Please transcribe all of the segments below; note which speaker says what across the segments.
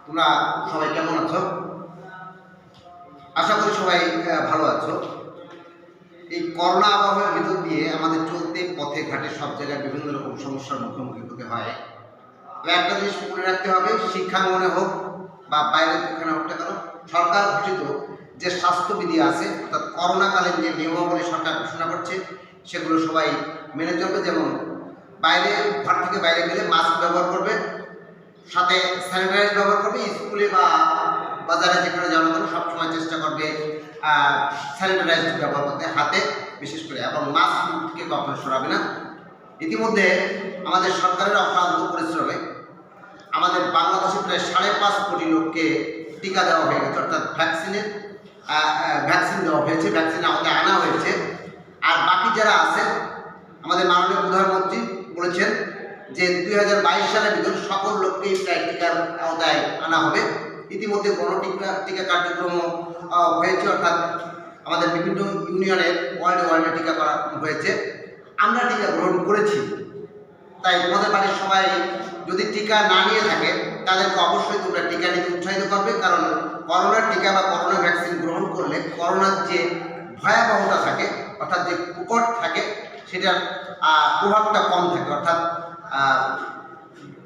Speaker 1: তোমরা সবাই কেমন আছো? আশা করি সবাই ভালো আছো। এই করোনা আবহাওয়ার ভিতর দিয়ে আমাদের চলতে পথে ঘাটে সব জায়গায় বিভিন্ন রকম সমস্যার মুখোমুখি হতে হয়। তো একটা জিনিস মনে রাখতে হবে, শিক্ষাঙ্গনে হোক বা বাইরের যেখানে হোক না কেন, সরকার ঘোষিত যে স্বাস্থ্যবিধি আছে অর্থাৎ করোনাকালীন যে নিয়মাবলী সরকার ঘোষণা করছে সেগুলো সবাই মেনে চলবে। যেমন বাইরে, ঘর থেকে বাইরে গেলে মাস্ক ব্যবহার করবে, সাথে স্যানিটাইজ ব্যবহার করবে। স্কুলে বা বাজারে যেখানে যাওয়ার জন্য সবসময় চেষ্টা করবে স্যানিটাইজ ব্যবহার করতে, হাতে বিশেষ করে, এবং মাস্ক থেকে কখনো সরাবে না। ইতিমধ্যে আমাদের সরকারের অক্লান্ত পরিশ্রমে আমাদের বাংলাদেশে প্রায় 5.5 কোটি লোককে টিকা দেওয়া হয়ে গেছে, অর্থাৎ ভ্যাকসিন দেওয়া হয়েছে, ভ্যাকসিন আমাদের আনা হয়েছে। আর বাকি যারা আছে, আমাদের মাননীয় প্রধানমন্ত্রী বলেছেন যে 2022 সালের ভিতর সকল লোককেই প্রায় টিকার আওতায় আনা হবে। ইতিমধ্যে টিকা কার্যক্রম হয়েছে, অর্থাৎ আমাদের বিভিন্ন ইউনিয়নের ওয়ার্ডে টিকা করা হয়েছে। আমরা টিকা গ্রহণ করেছি, তাই তোমাদের বাড়ির সবাই যদি টিকা না নিয়ে থাকে তাদেরকে অবশ্যই তোমরা টিকা নিতে উৎসাহিত করবে। কারণ করোনার টিকা বা করোনা ভ্যাকসিন গ্রহণ করলে করোনার যে ভয়াবহতা থাকে, অর্থাৎ যে প্রকট থাকে, সেটার প্রভাবটা কম থাকে। অর্থাৎ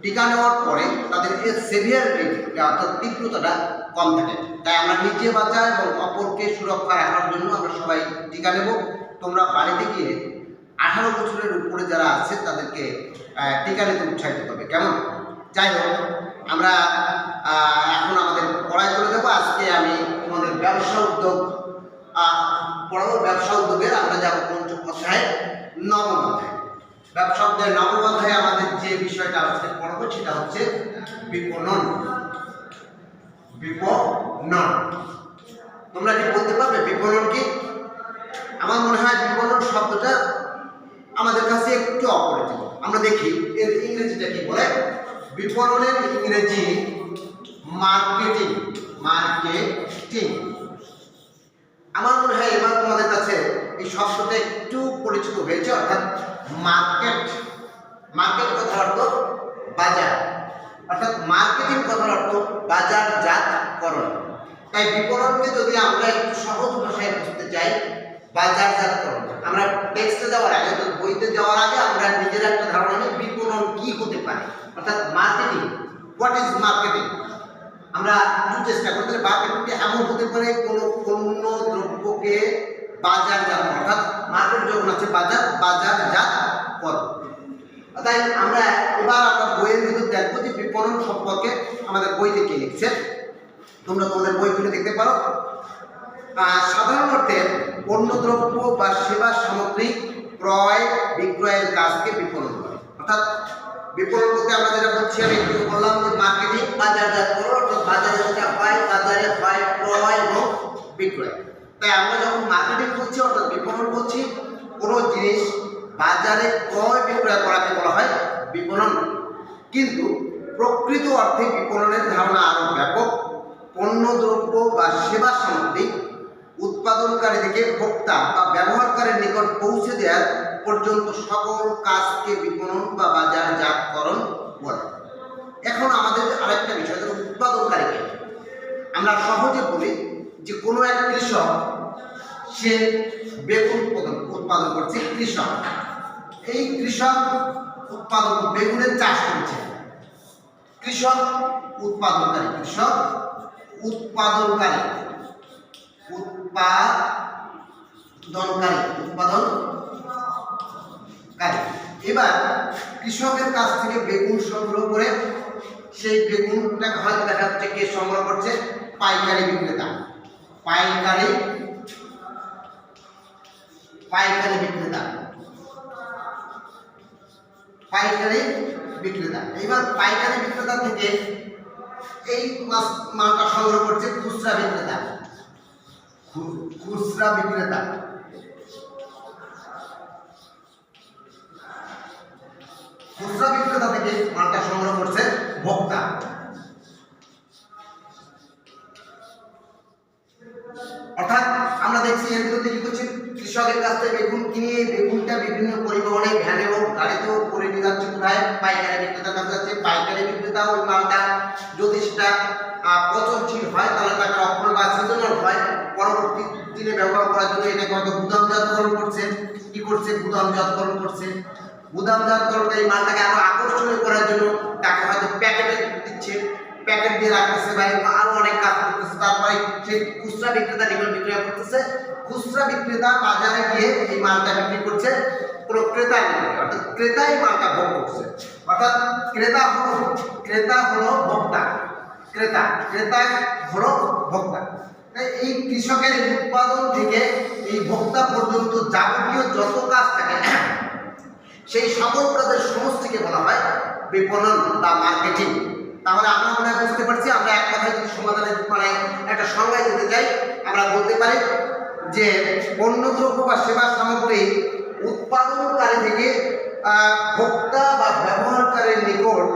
Speaker 1: টিকা নেওয়ার পরে তাদের এই সেভিয়ারিটি অর্থাৎ তীব্রতাটা কম থাকে। তাই আমরা নিজে বাঁচা এবং অপরকে সুরক্ষা রাখার জন্য আমরা সবাই টিকা নেব। তোমরা বাড়িতে গিয়ে 18 বছরের উপরে যারা আছে তাদেরকে টিকা নিতে উৎসাহিত করবে, কেমন? যাই হোক, আমরা এখন আমাদের পড়ায় চলে যাবো। আজকে আমি তোমাদের ব্যবসা উদ্যোগ পড়াবো। ব্যবসা উদ্যোগের আমরা যাবো পঞ্চম অধ্যায়, নবম অধ্যায়। ব্যবসা অধ্যায় নবম অধ্যায়ে আমাদের যে বিষয়টা আজকে পড়াবো সেটা হচ্ছে বিপণন। বিপণন তোমরা কি বলতে পারবে বিপণন কি? আমার মনে হয় বিপণন শব্দটা আমাদের কাছে একটু অপরিচিত। আমরা দেখি এর ইংরেজিটা কি বলে। বিপণনের ইংরেজি মার্কেটিং। মার্কেটিং আমার মনে হয় এবার তোমাদের কাছে এই শব্দটা একটু পরিচিত হয়েছে, অর্থাৎ মার্কেট। মার্কেট কথার অর্থ বাজার, অর্থাৎ মার্কেটিং কথার অর্থ বাজারজাতকরণ। তাই বিপণনকে যদি আমরা একটু সহজ ভাষায় বুঝতে চাই, বাজারজাতকরণ। আমরা টেক্সটে যাওয়ার আগে, বইতে যাওয়ার আগে আমরা নিজের একটা ধারণা নিই বিপণন কি হতে পারে, অর্থাৎ মার্কেটিং। What is marketing? আমরা একটু চেষ্টা করতে পারি। মার্কেটিংটি এমন হতে পারে কোনো পণ্য দ্রব্যকে বাজারজাত, অর্থাৎ মার্কেট যখন আছে বাজারজাতকরণ। তাই আমরা এবার বইয়ের ভিতর দেখবো যে বিপণন সম্পর্কে আমাদের বইতে কে লিখছে। তোমরা তোমাদের বই খুলে দেখতে পারো। সাধারণ অর্থে পণ্যদ্রব্য বা সেবা সামগ্রী ক্রয় বিক্রয়ের কাজকে বিপণন করে। অর্থাৎ বিপণন বলতে আমরা যেটা বলছি, আমি একটু বললাম যে মার্কেটিং, বাজারজাতকরণ, অর্থাৎ বাজারে যেটা হয়, বাজারে হয় ক্রয় এবং বিক্রয়। তাই আমরা যখন মার্কেটিং করছি অর্থাৎ বিপণন করছি, কোনো জিনিস বাজারে ক্রয় বিক্রয় করাকে বলা হয় বিপণন। কিন্তু প্রকৃত অর্থে বিপণনের ধারণা আরও ব্যাপক। পণ্যদ্রব্য বা সেবা সামগ্রী উৎপাদনকারী থেকে ভোক্তা বা ব্যবহারকারীর নিকট পৌঁছে দেওয়ার পর্যন্ত সকল কাজকে বিপণন বা বাজারজাতকরণ বলে। এখন আমাদের আরেকটা বিষয়, উৎপাদনকারীকে আমরা সহজে বলি যে কোনো এক কৃষক, সে বেগুন উৎপাদন করছে। কৃষক, এই কৃষক উৎপাদন বেগুনের চাষ করছে। কৃষক উৎপাদনকারী, কৃষক উৎপাদনকারী, উৎপাদনকারী। এবার কৃষকের কাছ থেকে বেগুন সংগ্রহ করে সেই বেগুনটাকে হয়তো দেখা যাচ্ছে কে সংগ্রহ করছে, পাইকারি বিক্রেতা। পাইকারি বিক্রেতা। এবার পাইকারি বিক্রেতা থেকে এই মালটা সংগ্রহ করছে খুচরা বিক্রেতা। খুচরা বিক্রেতা থেকে মালটা সংগ্রহ করছে ভোক্তা। অর্থাৎ আমরা দেখছি এর ভিতরে কি করছে, কৃষকের কাছ থেকে বেগুন কিনে বেগুনটা বিভিন্ন পরিবহনে, ভ্যানে হোক গাড়িতেও করে নিয়ে যাচ্ছে কোথায়, পাইকারি বিক্রেতার কাছে যাচ্ছে। পাইকারি বিক্রেতা ওই মালটা যদি সেটা পচনশীল হয় তাহলে টাকা অক্ষয় বা সিজনাল হয়, পরবর্তী দিনে ব্যবহার করার জন্য এটাকে হয়তো গুদামজাতকরণ করছে। কি করছে? গুদামজাতকরণ করছে। গুদামজাতকরণ এই মালটাকে আরো আকর্ষণীয় করার জন্য তাকে হয়তো প্যাকেটে দিচ্ছে, প্যাকেট দিয়ে রাখতেছে বা আরো অনেক কাজ করতেছে। তারপরে সেই খুচরা বিক্রেতা নিকট বিক্রয় করতেছে, খুচরা বিক্রেতা বাজারে গিয়ে এই মালটা বিক্রি করছে কোনো ক্রেতার নিকটে, অর্থাৎ ক্রেতাই মালটা ভোগ করছে। অর্থাৎ ক্রেতা হলো ভোক্তা, ক্রেতা হলো ভোক্তা। এই কৃষকের উৎপাদন থেকে এই ভোক্তা পর্যন্ত যাবতীয় যত কাজ থাকে সেই সকল কাজের সমষ্টিকে বলা হয় বিপণন বা মার্কেটিং। তাহলে আমরা মনে হয় বুঝতে পারছি। আমরা এক কথায় যদি সমাধানে মানে একটা সংজ্ঞায় যেতে চাই, আমরা বলতে পারি যে পণ্যদ্রব্য বা সেবা সামগ্রী উৎপাদনকারী থেকে ভোক্তা বা ব্যবহারকারীর নিকট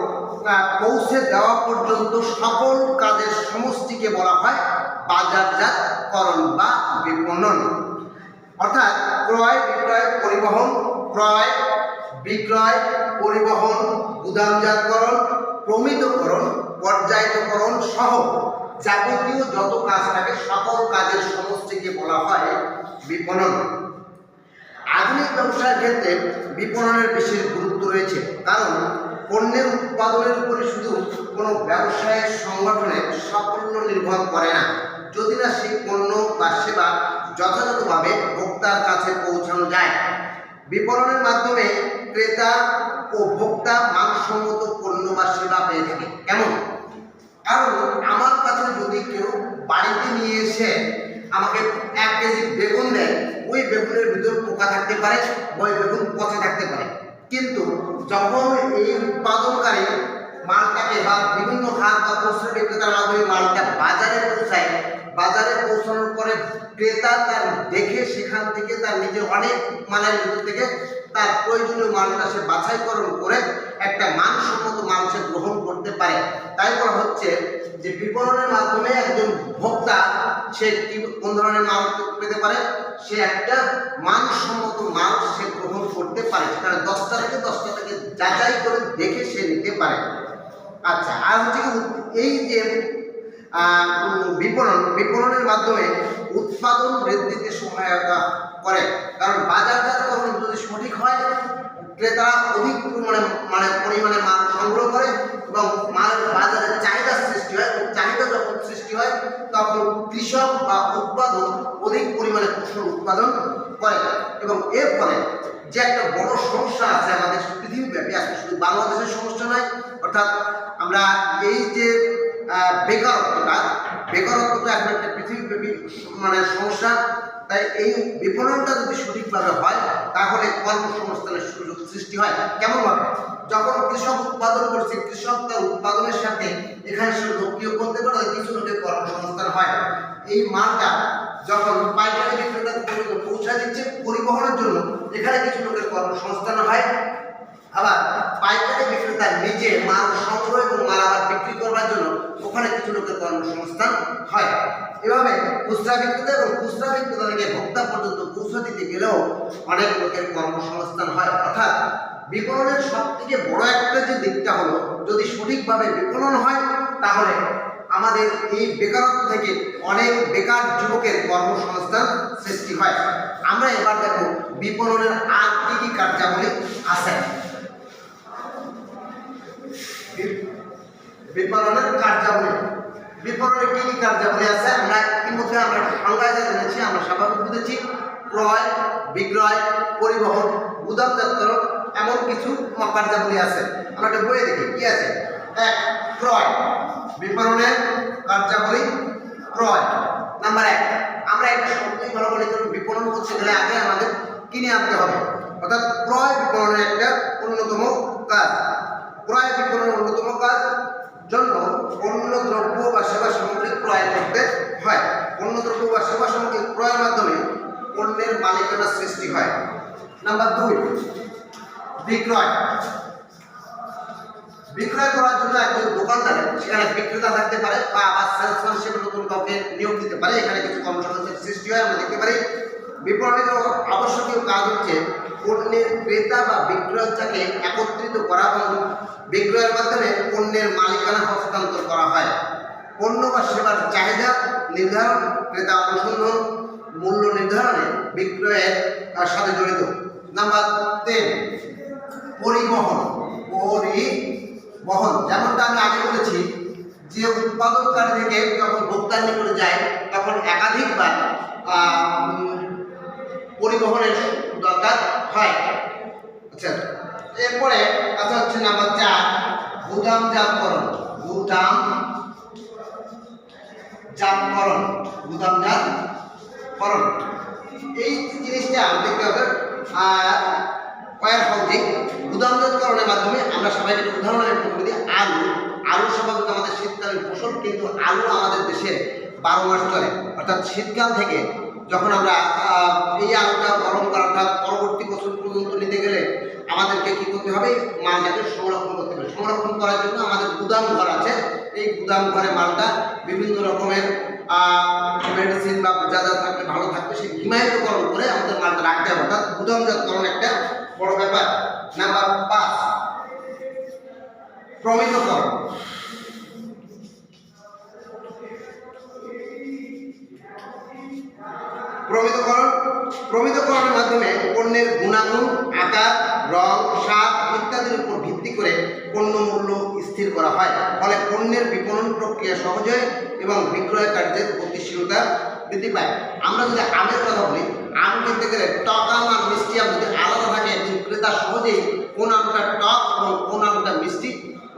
Speaker 1: পৌঁছে দেওয়া পর্যন্ত সকল কাজের সমষ্টিকে বলা হয় বাজারজাতকরণ বা বিপণন। অর্থাৎ ক্রয় বিক্রয় পরিবহন, ক্রয় বিক্রয় পরিবহন, গুদামজাতকরণ, প্রমিতকরণ, পর্যায়িতকরণ সহ যাবতীয় যত কাজ থাকে সকল কাজের সমষ্টিকে বলা হয় বিপণন। আধুনিক ব্যবসার ক্ষেত্রে বিপণনের বিশেষ গুরুত্ব রয়েছে, কারণ পণ্যের উৎপাদনের উপরে শুধু কোনো ব্যবসায়ের সংগঠনের সাফল্য নির্ভর করে না, যদি না সেই পণ্য বা সেবা যথাযথভাবে ভোক্তার কাছে পৌঁছানো যায়। বিপণনের মাধ্যমে ক্রেতা ও ভোক্তা মানসম্মত পণ্য বা সেবা পেয়ে থাকে। কেমন? কারণ আমার কাছে যদি কেউ বাড়িতে নিয়ে এসে আমাকে 1 কেজি বেগুন দেয়, ওই বেগুনের ভিতর পোকা থাকতে পারে, ওই বেগুন পচা থাকতে পারে। কিন্তু যখন এই উৎপাদনকারী মালটাকে বা বিভিন্ন হাত বা খুচরা বিক্রেতার মাধ্যমে মালটা বাজারে পৌঁছায়, বাজারে পৌঁছানোর পরে ক্রেতা তার দেখে সেখান থেকে তার নিজের অনেক মালের ভিতর থেকে তার প্রয়োজনীয় মালটা সে বাছাইকরণ করে একটা মানসম্মত মাল সে গ্রহণ করতে পারে। তাই বলা হচ্ছে যে বিপণনের মাধ্যমে একজন ভোক্তা সে কোন ধরনের মাল পেতে পারে? সে একটা মানসম্মত মাল সে গ্রহণ করতে পারে, সেখানে 10টা থেকে যাচাই করে দেখে সে নিতে পারে। আচ্ছা, আর হচ্ছে এই যে বিপণনের মাধ্যমে উৎপাদন বৃদ্ধিতে সহায়তা করে, কারণ বাজারজাতকরণ যদি সঠিক হয় ক্রেতারা অধিক পরিমাণে মাল সংগ্রহ করে এবং মালের বাজারে চাহিদা সৃষ্টি হয়। চাহিদা যখন সৃষ্টি হয় তখন কৃষক বা উৎপাদক অধিক পরিমাণে ফসল উৎপাদন করে এবং এর ফলে যে একটা বড় সমস্যা আছে আমাদের পৃথিবীব্যাপী, আজকে শুধু বাংলাদেশের সমস্যা নয়, অর্থাৎ আমরা এই যে বেকারত্বটা এখন একটা পৃথিবীব্যাপী সমস্যা। তাই এই বিপণনটা যদি সঠিকভাবে হয় তাহলে কর্মসংস্থানের সুযোগ সৃষ্টি হয়। কেমনভাবে? যখন কৃষক উৎপাদন করছে, কৃষক তার উৎপাদনের সাথে এখানে সে লোকীয় করতে পারে, কিছু লোকের কর্মসংস্থান হয়। এই মালটা যখন পাইকারি বিক্রেতা পর্যন্ত পৌঁছায় দিচ্ছে পরিবহনের জন্য, এখানে কিছু লোকের কর্মসংস্থান হয়। আবার পাইকারি বিক্রেতা নিজে মাল সংগ্রহ এবং মাল আবার বিক্রি করবার জন্য ওখানে কিছু লোকের কর্মসংস্থান হয়। এভাবে খুচরা বিক্রেতা এবং খুচরা বিক্রেতা থেকে ভোক্তা পর্যন্ত পৌঁছে দিতে গেলেও অনেক লোকের কর্মসংস্থান হয়। অর্থাৎ বিপণনের সবথেকে বড় একটা যে দিকটা হলো, যদি সঠিকভাবে বিপণন হয় তাহলে আমাদের এই বেকারত্ব থেকে অনেক বেকার যুবকের কর্মসংস্থান সৃষ্টি হয়। আমরা এবার দেখো বিপণনের আর কি কার্যাবলী আছে। বিপণনের কার্যাবলী, বিপণনের কি কার্যাবলী আছে আমরা ইতিমধ্যে আমরা সংজ্ঞায় জেনেছি, আমরা স্বাভাবিক বুঝেছি। ক্রয় বিক্রয় পরিবহন গুদামজাতকরণ এমন কিছু কার্যাবলী আছে। আমরা একটা বইয়ে দেখি কি আছে। 1 ক্রয়, বিপণনের কার্যাবলী ক্রয়। নাম্বার 1, আমরা একটা শব্দই ভালো বলি, কারণ বিপণন করতে গেলে আগে আমাদের কিনে আনতে হবে, অর্থাৎ ক্রয় বিপণনের একটা অন্যতম কাজ। ক্রয় বিপণনের অন্যতম কাজ জন্য পণ্য দ্রব্য বা সেবা সামগ্রী ক্রয় করতে হয়। পণ্য দ্রব্য বা সেবা সামগ্রী ক্রয়ের মাধ্যমে পণ্যের মালিকানা সৃষ্টি হয়। নাম্বার 2 বিক্রয়। বিক্রয় করার জন্য একজন দোকানদার সেখানে বিক্রেতা থাকতে পারে বা আবার সেলসম্যান হিসেবে নতুন কাউকে নিয়োগ দিতে পারে, এখানে কিছু কর্মসংস্থানের সৃষ্টি হয়। আমরা দেখতে পারি বিপণনের আবশ্যকীয় কাজ হচ্ছে পণ্যের ক্রেতা বা বিক্রয়তাকে একত্রিত করা এবং বিক্রয়ের মাধ্যমে পণ্যের মালিকানা হস্তান্তর করা হয়। পণ্য বা সেবার চাহিদা নির্ধারণ, ক্রেতা অনুসন্ধান, মূল্য নির্ধারণে বিক্রয়ের সাথে জড়িত। নাম্বার 10, পরিবহন। পরিবহন যেমনটা আমি আগে বলেছি যে উৎপাদনকারী থেকে যখন ভোক্তার নিকটে যায় তখন একাধিকবার পরিবহনের দরকার হয়। আচ্ছা, এরপরে কথা হচ্ছে নাম্বার 4, গুদামজাতকরণ। গুদামজাতকরণ এই জিনিসটা দেখতে হবে ওয়্যার হাউজিং। গুদামজাতকরণের মাধ্যমে আমরা সবাইকে উদাহরণের প্রতি দিই আলু স্বাভাবিক আমাদের শীতকালীন ফসল, কিন্তু আলু আমাদের দেশে 12 মাস চলে। অর্থাৎ শীতকাল থেকে যখন আমরা এই আলুটা গরম করা অর্থাৎ পরবর্তী বছর পর্যন্ত নিতে গেলে আমাদেরকে কী করতে হবে? মালটাকে সংরক্ষণ করতে হবে। সংরক্ষণ করার জন্য আমাদের গুদাম ঘর আছে। এই গুদাম ঘরে মালটা বিভিন্ন রকমের মেডিসিন বা যা যা থাকলে ভালো থাকবে সেই হিমায়িতকরণ করে আমাদের মালটা রাখতে হবে। অর্থাৎ গুদামজাতকরণ একটা বড় ব্যাপার। নাম্বার 5, প্রমিতকরণ। প্রমিতকরণের মাধ্যমে পণ্যের গুণাগুণ, আকার, রং, স্বাদ ইত্যাদির উপর ভিত্তি করে পণ্য মূল্য স্থির করা হয়। ফলে পণ্যের বিপণন প্রক্রিয়া সহজ হয় এবং বিক্রয় কার্যের গতিশীলতা বৃদ্ধি পায়। আমরা যদি আমের কথা বলি, আম কিনতে গেলে টক আম আর মিষ্টি আম যদি আলাদা থাকে ক্রেতা সহজেই কোন আমটা টক এবং কোন আমটা মিষ্টি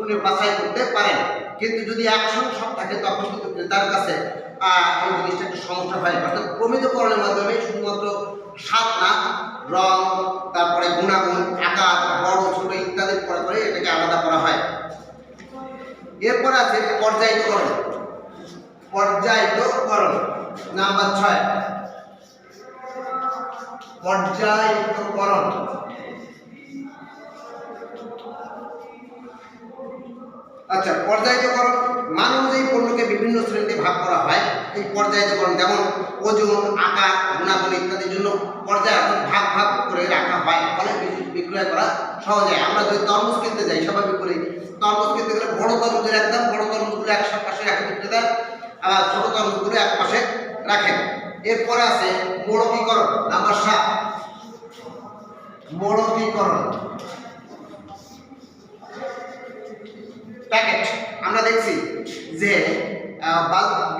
Speaker 1: উনি বাছাই করতে পারেন। কিন্তু যদি একসঙ্গে সব থাকে তখন কিন্তু ক্রেতার কাছে এই জিনিসটা একটু সমস্যা হয়। অর্থাৎ প্রমিতকরণের মাধ্যমে শুধুমাত্র স্বাদ না, রং, তারপরে গুণাগুণ, আকার, বড় ছোট ইত্যাদির পরে এটাকে আলাদা করা হয়। এরপর আছে পর্যায়িতকরণ। নাম্বার 6, পর্যায়িতকরণ। আচ্ছা, পর্যায়িতকরণ মান অনুযায়ী পণ্যকে বিভিন্ন শ্রেণীতে ভাগ করা হয়। এই পর্যায়িতকরণ যেমন ওজন, আকার, গুণাগুণ ইত্যাদির জন্য পর্যায় ভাগ করে রাখা হয়, ফলে বিক্রয় করা সহজ হয়। আমরা যদি তরমুজ কিনতে যাই, স্বাভাবিক করে তরমুজ কিনতে গেলে বড় তরমুজের একদম বড় তরমুজগুলো এক পাশে রাখে বিক্রেতা, আবার ছোট তরমুজগুলো এক পাশে রাখেন। এরপরে আছে মোড়কীকরণ। নাম্বার 7, মোড়কীকরণ। প্যাকেট। আমরা দেখছি যে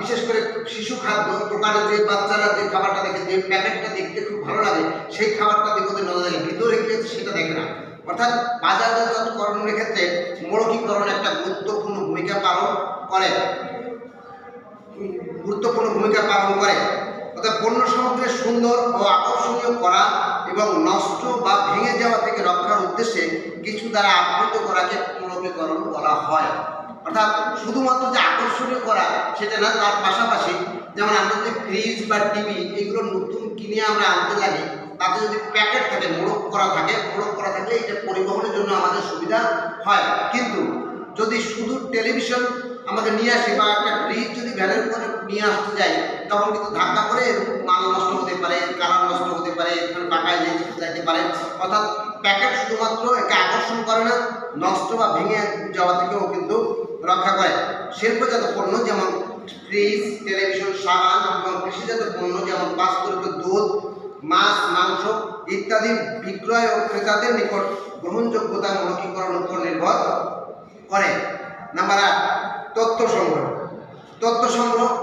Speaker 1: বিশেষ করে শিশু খাদ্য দোকানে যে বাচ্চারা যে খাবারটা দেখে, যে প্যাকেটটা দেখতে খুব ভালো লাগে, সেই খাবারটা দেখে ওদের নজর লাগে, ভিতরে কি আছে সেটা দেখে না। অর্থাৎ বাজারজাতকরণের ক্ষেত্রে মোড়কীকরণ একটা গুরুত্বপূর্ণ ভূমিকা পালন করে। অর্থাৎ পণ্য সামগ্রী সুন্দর ও আকর্ষণীয় করা এবং নষ্ট বা ভেঙে যাওয়া থেকে রক্ষার উদ্দেশ্যে কিছু দ্বারা আবৃত করাকে মোড়কীকরণ বলা হয়। অর্থাৎ শুধুমাত্র যে আকর্ষণীয় করা সেটা না, তার পাশাপাশি যেমন আমরা যদি ফ্রিজ বা টিভি এগুলো নতুন কিনে আমরা আনতে লাগে, তাতে যদি প্যাকেট থাকে, মোড়ক করা থাকলে এটা পরিবহনের জন্য আমাদের সুবিধা হয়। কিন্তু যদি শুধু টেলিভিশন আমাকে নিয়ে আসে বা একটা ফ্রিজ যদি ভ্যানের করে নিয়ে আসতে যাই, তখন কিন্তু ধাক্কা করে মাল নষ্ট হতে পারে, কালার নষ্ট হতে পারে, টাকায় যেতে পারে। অর্থাৎ প্যাকেট শুধুমাত্র একে আকর্ষণ করে না, নষ্ট বা ভেঙে যাওয়া থেকেও কিন্তু রক্ষা করে। শিল্পজাত পণ্য যেমন ফ্রিজ, টেলিভিশন, সাবান এবং কৃষিজাত পণ্য যেমন পাঁচতরিত দুধ, মাছ, মাংস ইত্যাদি বিক্রয় ও ক্রেতাদের নিকট গ্রহণযোগ্যতা মোড়কীকরণ উপর নির্ভর করে। নাম্বার 8, তথ্য সংগ্রহ।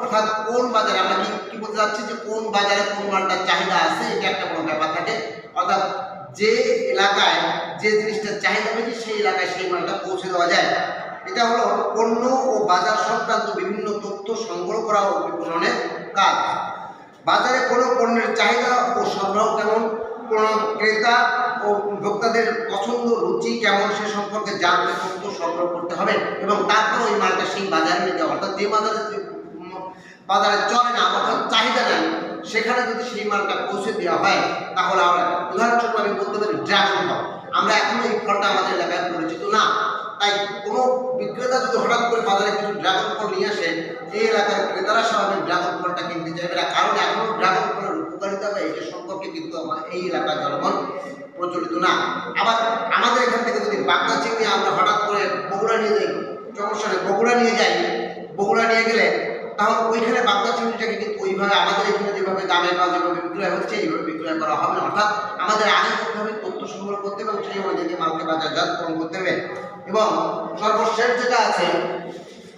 Speaker 1: অর্থাৎ কোন বাজারে আমরা কি বলতে যাচ্ছি যে কোন বাজারে কোন মালটার চাহিদা আছে, এটা একটা বড় ব্যাপার থাকে। অর্থাৎ যে এলাকায় যে জিনিসটার চাহিদা বেশি সেই এলাকায় সেই মালটা পৌঁছে দেওয়া যায়। এটা হলো পণ্য ও বাজার সংক্রান্ত বিভিন্ন তথ্য সংগ্রহ করা ও বিপণনের কাজ। বাজারে কোনো পণ্যের চাহিদা ও সরবরাহ কেমন, কোনো ক্রেতা ও ভোক্তাদের পছন্দ রুচি কেমন সে সম্পর্কে জানতে তথ্য সংগ্রহ করতে হবে এবং তারপর ওই মালটা সেই বাজারে নিয়ে যাওয়া। অর্থাৎ যে বাজারে চলে না, অর্থাৎ চাহিদা নেই, সেখানে যদি সেই মালটা পৌঁছে দেওয়া হয় তাহলে আমরা উদাহরণস্বরূপ আমি বলতে পারি ড্রাগন ফল। আমরা এখনো এই ফলটা আমাদের এলাকায় পরিচিত না, তাই কোনো বিক্রেতা যদি হঠাৎ করে বাজারে কিছু ড্রাগন ফল নিয়ে আসে, এই এলাকার ক্রেতারা স্বাভাবিক ড্রাগন ফলটা কিনতে চাইবে না, কারণ এখনো ড্রাগন ফলের উপকারিতা বা এটা সম্পর্কে কিন্তু আমার এই এলাকার জনগণ প্রচলিত না। আবার আমাদের এখান থেকে যদি বাগদা চিংড়ি আমরা হঠাৎ করে বগুড়া নিয়ে যাই, সমস্যা নেই, বগুড়া নিয়ে যাই, বগুড়া নিয়ে গেলে তাহলে ওইখানে বাগদা চিংড়িটাকে কিন্তু ওইভাবে আমাদের এখানে যেভাবে দামে বা যেভাবে বিক্রয় হচ্ছে এইভাবে বিক্রয় করা হবে না। অর্থাৎ আমাদের আগে করতে হবে তথ্য সংগ্রহ করতে হবে এবং সেই অনুযায়ী মালকে বাজারজাতকরণ করতে হবে। এবং সর্বশেষ যেটা আছে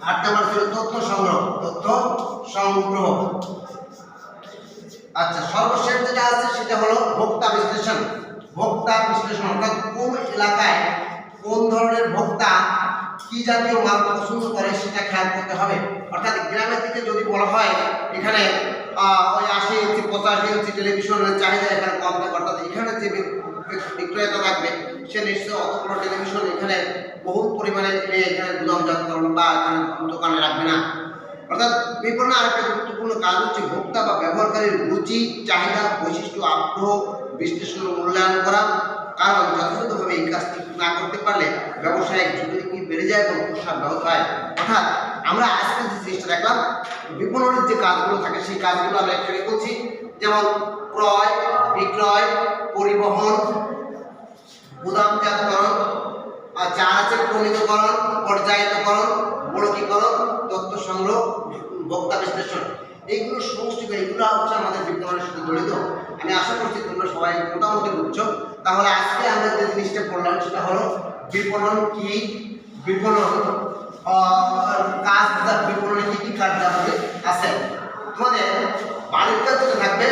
Speaker 1: 8 নম্বর ছিল তথ্য সংগ্রহ। তথ্য সংগ্রহ, আচ্ছা, সর্বশেষ যেটা আছে সেটা হলো ভোক্তা বিশ্লেষণ। ভোক্তা বিশ্লেষণ অর্থাৎ কোন এলাকায় কোন ধরনের ভোক্তা কি জাতীয় মাল পছন্দ করে সেটা খেয়াল করতে হবে। অর্থাৎ গ্রামের দিকে যদি বলা হয় এখানে ওই 80 ইঞ্চি 85 ইঞ্চি টেলিভিশনের চাহিদা এখানে কম থাকে, অর্থাৎ এখানে যে বিক্রেতা থাকবে সে নিশ্চয়ই অতগুলো টেলিভিশন এখানে বহু পরিমাণে এখানে গুদামজাতকরণ বা এখানে দোকানে রাখবে না। অর্থাৎ বিপণন আরেকটা গুরুত্বপূর্ণ কাজ হচ্ছে ভোক্তা বা ব্যবহারকারীর রুচি, চাহিদা, বৈশিষ্ট্য, আগ্রহ বিশ্লেষণ ও মূল্যায়ন করা। কারণ যথাযথভাবে এই কাজটি না করতে পারলে ব্যবসায়িক ঝুঁকি বেড়ে যায় এবং প্রসার ব্যাহত হয়। অর্থাৎ আমরা আজকে যে জিনিসটা দেখলাম বিপণনের যে কাজগুলো থাকে সেই কাজগুলো আমরা একটু বলছি, যেমন ক্রয়, বিক্রয়, পরিবহন, গুদামজাতকরণ, জাহাজের প্রমিতকরণ, পর্যায়িতকরণ, বড়কীকরণ, তথ্য সংগ্রহ, ভোক্তা বিশ্লেষণ, এইগুলো সমষ্টি করে এগুলো হচ্ছে আমাদের বিপণনের সাথে জড়িত। আমি আশা করছি তোমরা সবাই মোটামুটি বুঝছো। তাহলে আজকে আমরা যে জিনিসটা পড়লাম সেটা হলো বিপণন কি, বিপণন কাজ, বিপণনে কি কি কার্যাবলী আছে। তোমাদের বাড়ির কাজ যেটা থাকবে,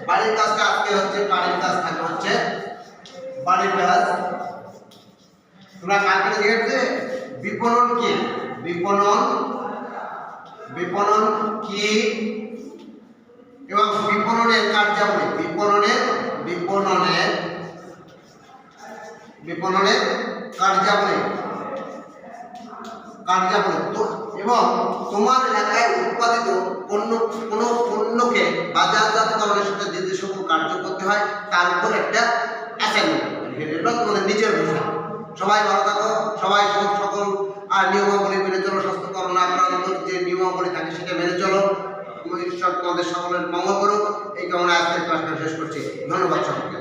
Speaker 1: বাড়ির কাজটা আজকে হচ্ছে বাড়ির কাজ থাকবে হচ্ছে বাড়ির কাজ। তোমরা কালকে দেখেছে বিপণন কি, বিপণন কি এবং বিপণনের কার্যাবলী, বিপণনের কার্যাবলী তো এবং তোমার এলাকায় উৎপাদিত কোনো পণ্যকে বাজারজাতকরণের সাথে যে সকল কার্য করতে হয় তার উপর একটা অ্যাসাইনমেন্ট, এটা তোমাদের নিজের ভাষা। সবাই ভালো থাকো, সবাই সকল আর নিয়মাবলী মেনে চলো, স্বাস্থ্য করোনা যে নিয়মাবলী থাকে সেটা মেনে চলো। ঈশ্বর তোমাদের সকলের মঙ্গল করুক, এই কারণে আজকের ক্লাসটা শেষ করছি। ধন্যবাদ সকলকে।